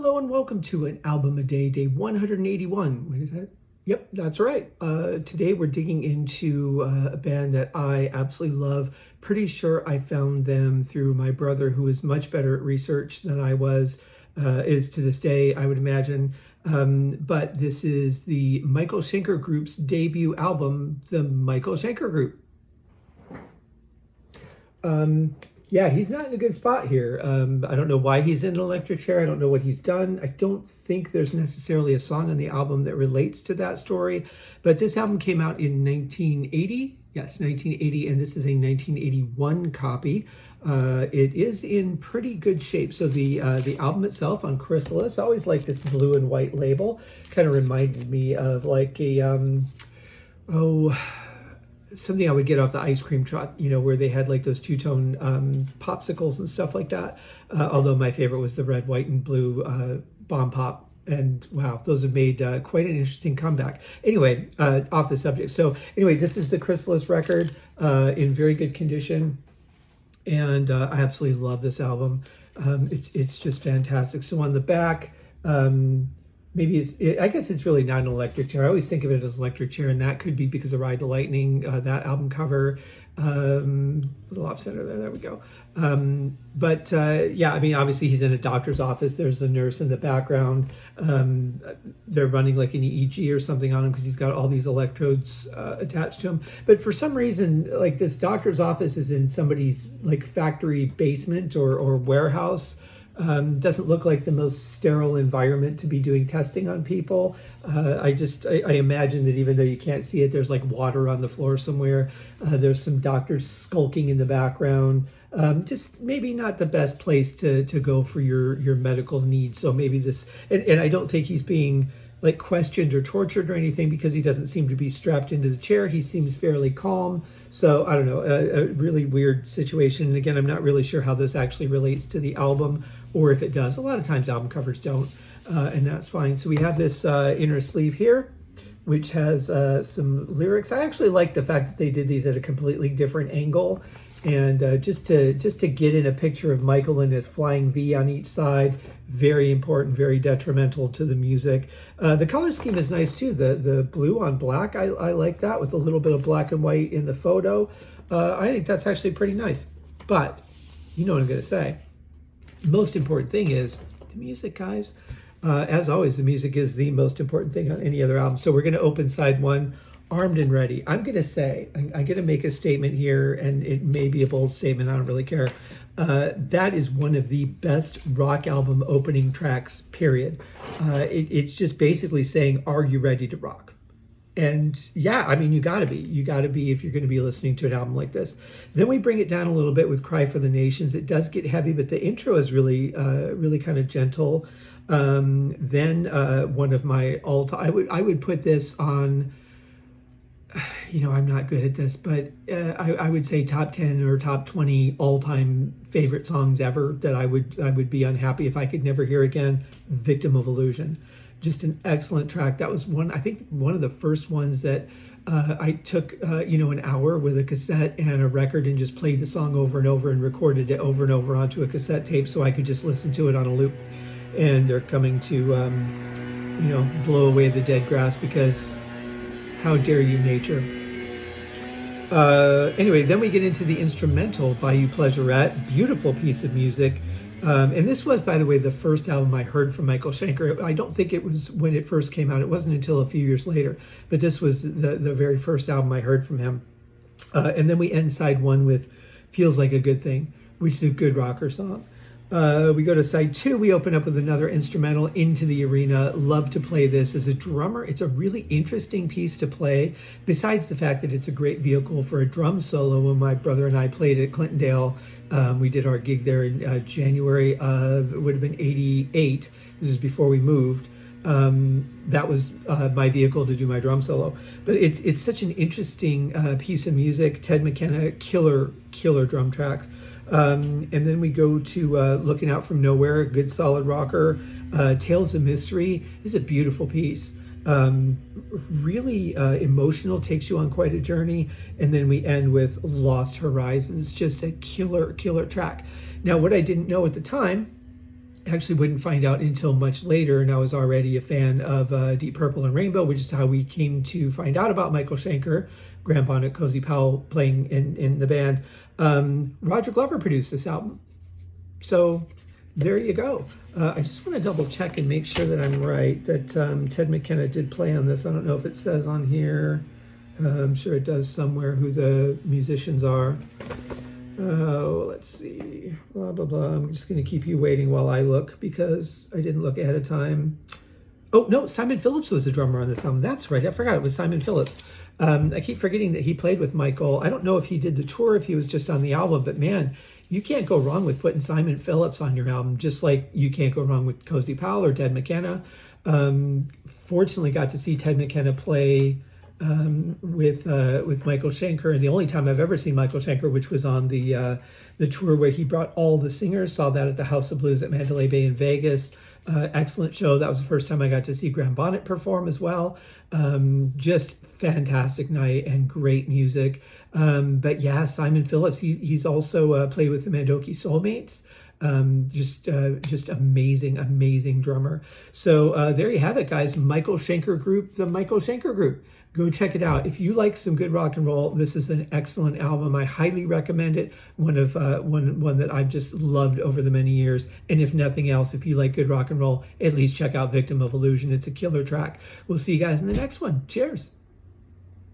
Hello and welcome to an album a day, day 181. Wait, is that? Yep, that's right. Today we're digging into a band that I absolutely love. Pretty sure I found them through my brother, who is much better at research than I was, is to this day, I would imagine. But this is the Michael Schenker Group's debut album, the Michael Schenker Group. Yeah, he's not in a good spot here. I don't know why he's in an electric chair. I don't know what he's done. I don't think there's necessarily a song on the album that relates to that story. But this album came out in 1980. Yes, 1980, and this is a 1981 copy. It is in pretty good shape. So the album itself on Chrysalis, I always like this blue and white label. Kind of reminded me of like a something I would get off the ice cream truck, you know, where they had like those two-tone popsicles and stuff like that. Although my favorite was the red, white, and blue Bomb Pop. And wow, those have made quite an interesting comeback. Anyway, off the subject. So anyway, this is the Chrysalis record in very good condition. And I absolutely love this album. It's just fantastic. So on the back, I guess it's really not an electric chair. I always think of it as electric chair, and that could be because of Ride to Lightning, that album cover. A little off center there, there we go. Yeah, I mean, obviously he's in a doctor's office. There's a nurse in the background. They're running like an EEG or something on him because he's got all these electrodes attached to him. But for some reason, like this doctor's office is in somebody's like factory basement or warehouse. Doesn't look like the most sterile environment to be doing testing on people. I imagine that even though you can't see it, there's like water on the floor somewhere. There's some doctors skulking in the background. Just maybe not the best place to go for your medical needs. So maybe this, and I don't think he's being like questioned or tortured or anything because he doesn't seem to be strapped into the chair. He seems fairly calm. So I don't know, a really weird situation. And again, I'm not really sure how this actually relates to the album or if it does. A lot of times album covers don't, and that's fine. So we have this inner sleeve here, which has some lyrics. I actually like the fact that they did these at a completely different angle. And just to get in a picture of Michael and his flying V on each side, very important, very detrimental to the music. The color scheme is nice too. The blue on black, I like that with a little bit of black and white in the photo. I think that's actually pretty nice. But you know what I'm going to say. The most important thing is the music, guys. As always, the music is the most important thing on any other album. So we're going to open side one. Armed and ready. I'm going to say, I'm going to make a statement here, and it may be a bold statement. I don't really care. That is one of the best rock album opening tracks, period. It's just basically saying, are you ready to rock? And yeah, I mean, you got to be. You got to be if you're going to be listening to an album like this. Then we bring it down a little bit with Cry for the Nations. It does get heavy, but the intro is really, really kind of gentle. Then one of my all-time, I would put this on, you know, I'm not good at this, but I would say top 10 or top 20 all-time favorite songs ever that I would be unhappy if I could never hear again. Victim of Illusion. Just an excellent track. That was I think one of the first ones that I took, an hour with a cassette and a record and just played the song over and over and recorded it over and over onto a cassette tape so I could just listen to it on a loop. And they're coming to, blow away the dead grass because how dare you, nature. Anyway, then we get into the instrumental, Bayou Pleasurette. Beautiful piece of music. And this was, by the way, the first album I heard from Michael Schenker. I don't think it was when it first came out. It wasn't until a few years later. But this was the very first album I heard from him. And then we end side one with Feels Like a Good Thing, which is a good rocker song. We go to side two. We open up with another instrumental, Into the Arena. Love to play this as a drummer. It's a really interesting piece to play, besides the fact that it's a great vehicle for a drum solo. When my brother and I played at Clintondale, we did our gig there in January of, it would have been 88. This is before we moved. That was my vehicle to do my drum solo. But it's such an interesting piece of music. Ted McKenna, killer drum tracks. And then we go to Looking Out From Nowhere, a good solid rocker. Tales of Mystery is a beautiful piece. Really emotional, takes you on quite a journey. And then we end with Lost Horizons, just a killer track. Now, what I didn't know at the time actually wouldn't find out until much later, and I was already a fan of Deep Purple and Rainbow, which is how we came to find out about Michael Schenker, Graham Bonnet, Cozy Powell playing in the band. Roger Glover produced this album. So there you go. I just want to double check and make sure that I'm right, that Ted McKenna did play on this. I don't know if it says on here. I'm sure it does somewhere who the musicians are. Let's see, blah, blah, blah. I'm just going to keep you waiting while I look because I didn't look ahead of time. Oh, no, Simon Phillips was the drummer on this album. That's right. I forgot it was Simon Phillips. I keep forgetting that he played with Michael. I don't know if he did the tour, if he was just on the album, but man, you can't go wrong with putting Simon Phillips on your album, just like you can't go wrong with Cozy Powell or Ted McKenna. Fortunately, got to see Ted McKenna play with Michael Schenker, and the only time I've ever seen Michael Schenker, which was on the tour where he brought all the singers. Saw that at the House of Blues at Mandalay Bay in Vegas. Excellent show. That was the first time I got to see Graham Bonnet perform as well. Just fantastic night and great music. But yeah, Simon Phillips, he's also played with the Mandoki Soulmates. Just amazing drummer. So there you have it, guys. Michael Schenker Group, the Michael Schenker Group. Go check it out. If you like some good rock and roll, this is an excellent album. I highly recommend it. One that I've just loved over the many years. And if nothing else, if you like good rock and roll, at least check out Victim of Illusion. It's a killer track. We'll see you guys in the next one. Cheers.